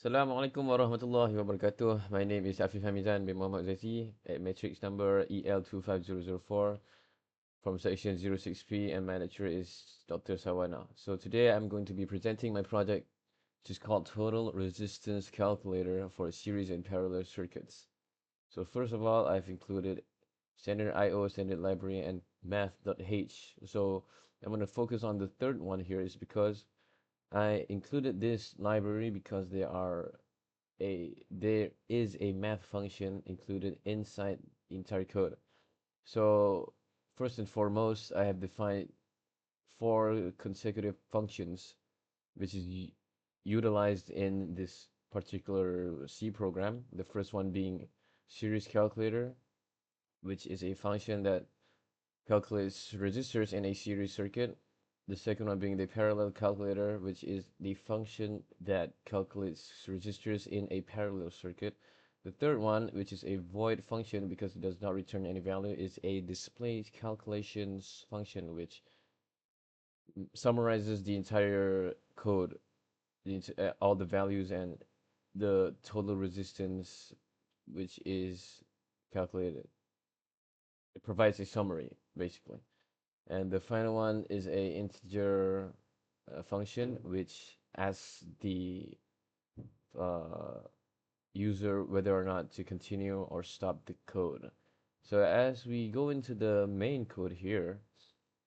Assalamualaikum warahmatullahi wabarakatuh. My name is Afif Hamizan bin Muhammad Zazi at matrix number EL25004 from section 06P, and my lecturer is Dr. Sawana. So today I'm going to be presenting my project, which is called Total Resistance Calculator for a Series and Parallel Circuits. So first of all, I've included standard IO, standard library, and math.h. So I'm going to focus on the third one here is because I included this library because there is a math function included inside the entire code. So first and foremost, I have defined four consecutive functions which is utilized in this particular C program. The first one being series calculator, which is a function that calculates resistors in a series circuit. The second one being the parallel calculator, which is the function that calculates resistors in a parallel circuit. The third one, which is a void function because it does not return any value, is a display calculations function, which summarizes the entire code, all the values and the total resistance, which is calculated. It provides a summary, basically. And the final one is a integer function which asks the uh, user whether or not to continue or stop the code. So as we go into the main code here,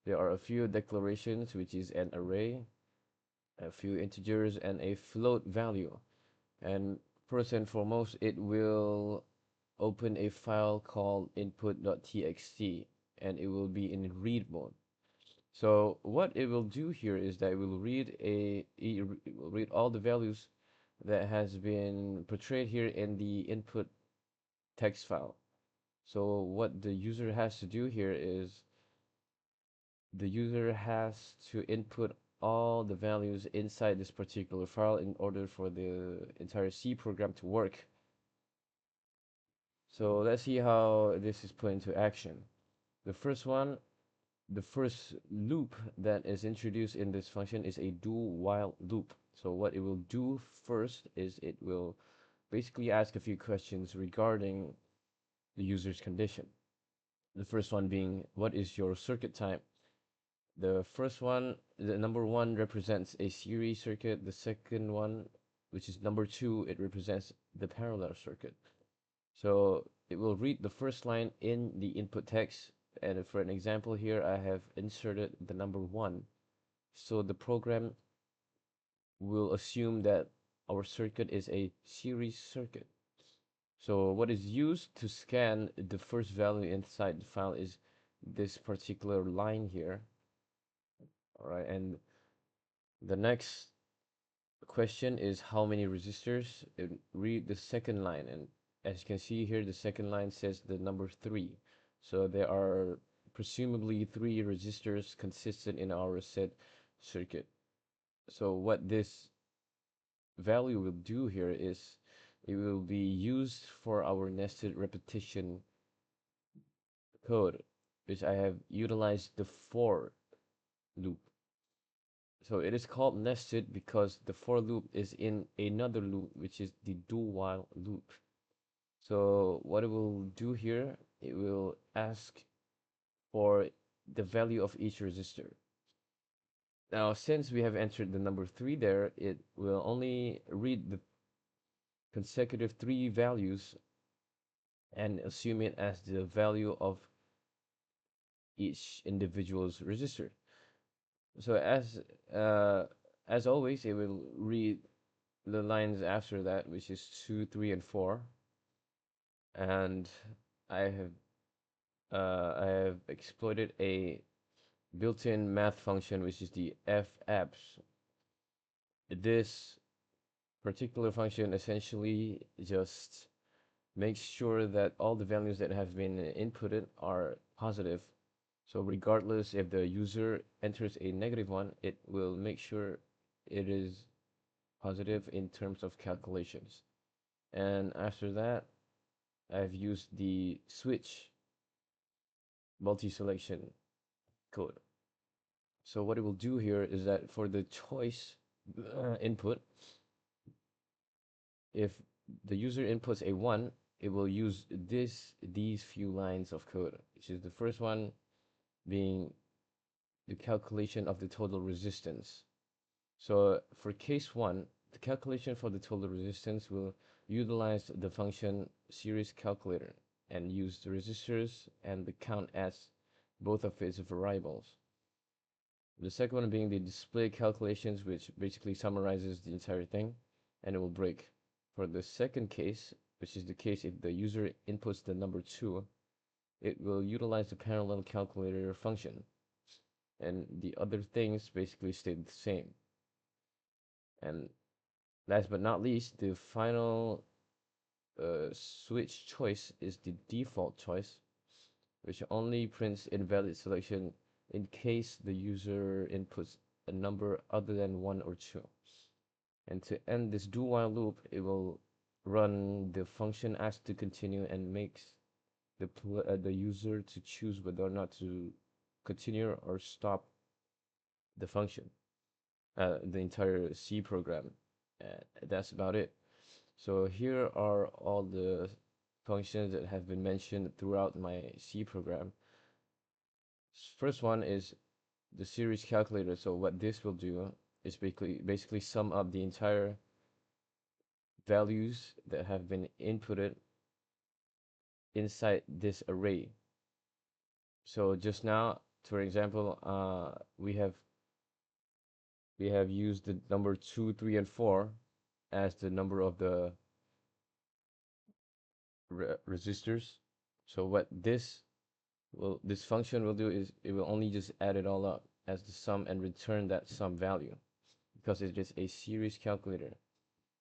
there are a few declarations, which is an array, a few integers, and a float value. And first and foremost, it will open a file called input.txt, and it will be in read mode. So what it will do here is that it will it will read all the values that has been portrayed here in the input text file. So what the user has to do here is the user has to input all the values inside this particular file in order for the entire C program to work. So let's see how this is put into action. The first one, the first loop that is introduced in this function is a do while loop. So what it will do first is it will basically ask a few questions regarding the user's condition. The first one being, what is your circuit type? The first one, the number one represents a series circuit. The second one, which is number two, it represents the parallel circuit. So it will read the first line in the input text. And for an example here, I have inserted the number one. So the program will assume that our circuit is a series circuit. So what is used to scan the first value inside the file is this particular line here. All right, and the next question is how many resistors. Read the second line, and as you can see here, the second line says the number 3. So there are presumably 3 resistors consistent in our set circuit. So what this value will do here is it will be used for our nested repetition code, which I have utilized the for loop. So it is called nested because the for loop is in another loop, which is the do while loop. So what it will do here, it will ask for the value of each resistor. Now, since we have entered the number 3 there, it will only read the consecutive 3 values and assume it as the value of each individual's resistor. So as always, it will read the lines after that, which is 2, 3, and 4. And I have I have exploited a built-in math function, which is the fabs. This particular function essentially just makes sure that all the values that have been inputted are positive. So regardless if the user enters a negative one, it will make sure it is positive in terms of calculations. And after that, I've used the switch multi-selection code. So what it will do here is that for the choice input, if the user inputs a 1, it will use these few lines of code, which is the first one being the calculation of the total resistance. So for case 1, the calculation for the total resistance will utilize the function series calculator and use the resistors and the count as both of its variables. The second one being the display calculations, which basically summarizes the entire thing, and it will break. For the second case, which is the case if the user inputs the number 2, it will utilize the parallel calculator function, and the other things basically stay the same. And last but not least, the final switch choice is the default choice, which only prints invalid selection in case the user inputs a number other than 1 or 2. And to end this do while loop, it will run the function ask to continue and makes the user to choose whether or not to continue or stop the function, the entire C program. That's about it. So here are all the functions that have been mentioned throughout my C program. First one is the series calculator. So what this will do is basically sum up the entire values that have been inputted inside this array. So just now, for example, we have used the number 2, 3, and 4 as the number of the resistors. So what this function will do is it will only just add it all up as the sum and return that sum value because it is a series calculator.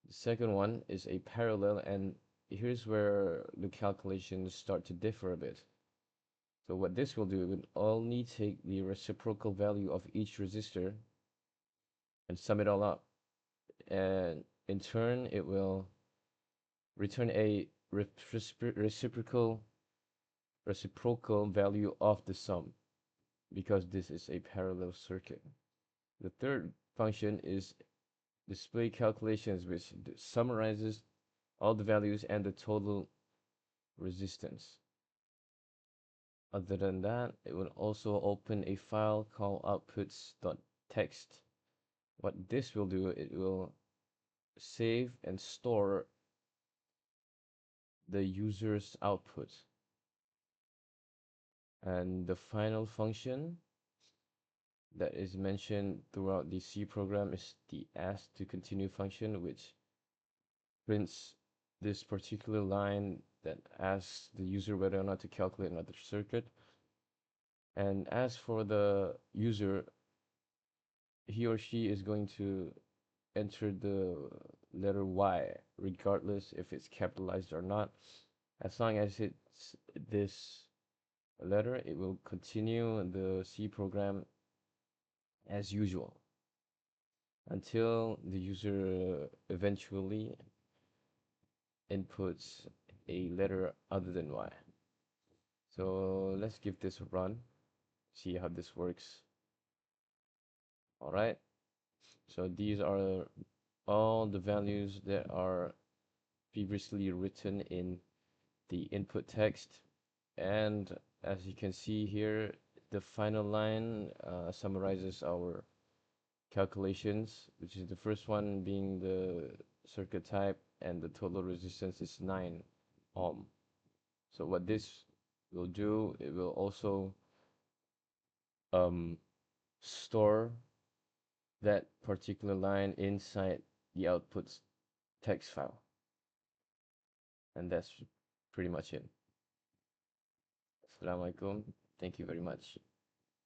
The second one is a parallel, and here's where the calculations start to differ a bit. So what this will do, it will only take the reciprocal value of each resistor and sum it all up. And in turn, it will return a reciprocal value of the sum because this is a parallel circuit. The third function is display calculations, which summarizes all the values and the total resistance. Other than that, it will also open a file called outputs.txt. What this will do, it will save and store the user's output. And the final function that is mentioned throughout the C program is the ask to continue function, which prints this particular line that asks the user whether or not to calculate another circuit. And as for the user, he or she is going to enter the letter Y, regardless if it's capitalized or not. As long as it's this letter, it will continue the C program as usual until the user eventually inputs a letter other than Y. So let's give this a run, see how this works. All right, so these are all the values that are previously written in the input text, and as you can see here, the final line summarizes our calculations, which is the first one being the circuit type, and the total resistance is 9 ohm. So what this will do, it will also store that particular line inside the outputs text file, and that's pretty much it. Assalamualaikum. Thank you very much.